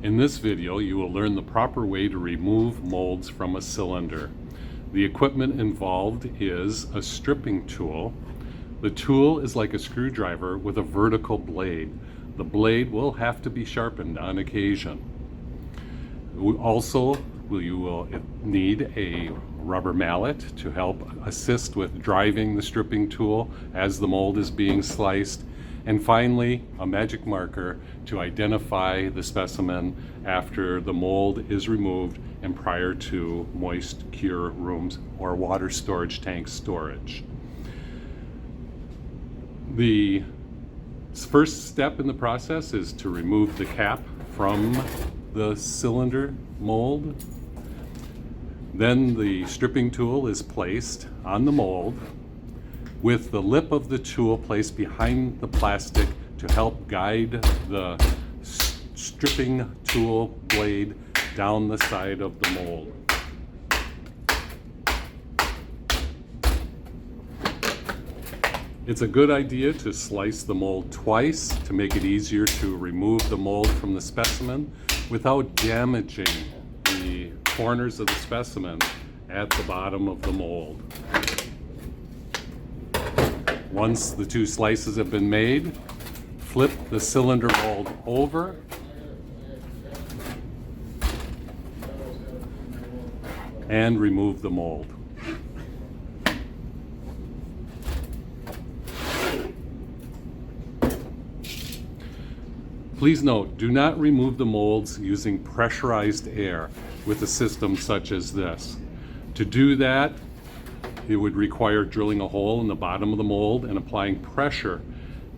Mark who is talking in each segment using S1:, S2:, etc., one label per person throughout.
S1: In this video, you will learn the proper way to remove molds from a cylinder. The equipment involved is a stripping tool. The tool is like a screwdriver with a vertical blade. The blade will have to be sharpened on occasion. Also, you will need a rubber mallet to help assist with driving the stripping tool as the mold is being sliced. And finally, a magic marker to identify the specimen after the mold is removed and prior to moist cure rooms or water storage tank storage. The first step in the process is to remove the cap from the cylinder mold. Then the stripping tool is placed on the mold with the lip of the tool placed behind the plastic to help guide the stripping tool blade down the side of the mold. It's a good idea to slice the mold twice to make it easier to remove the mold from the specimen without damaging the corners of the specimen at the bottom of the mold. Once the two slices have been made, flip the cylinder mold over and remove the mold. Please note, do not remove the molds using pressurized air with a system such as this. To do that, it would require drilling a hole in the bottom of the mold and applying pressure.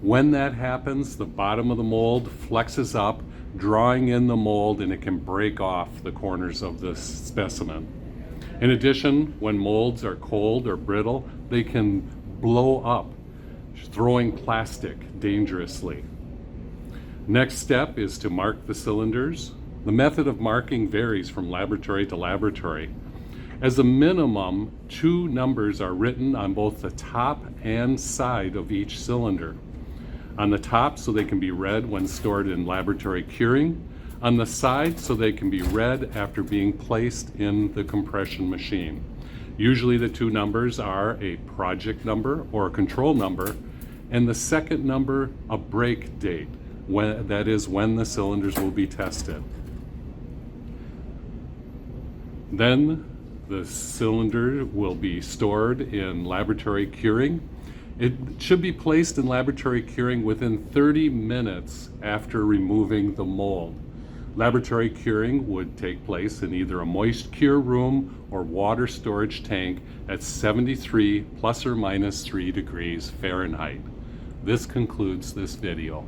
S1: When that happens, the bottom of the mold flexes up, drawing in the mold, and it can break off the corners of the specimen. In addition, when molds are cold or brittle, they can blow up, throwing plastic dangerously. Next step is to mark the cylinders. The method of marking varies from laboratory to laboratory. As a minimum, 2 numbers are written on both the top and side of each cylinder. On the top so they can be read when stored in laboratory curing. On the side so they can be read after being placed in the compression machine. Usually the 2 numbers are a project number or a control number, and the second number a break date, that is when the cylinders will be tested. Then the cylinder will be stored in laboratory curing. It should be placed in laboratory curing within 30 minutes after removing the mold. Laboratory curing would take place in either a moist cure room or water storage tank at 73 plus or minus 3 degrees Fahrenheit. This concludes this video.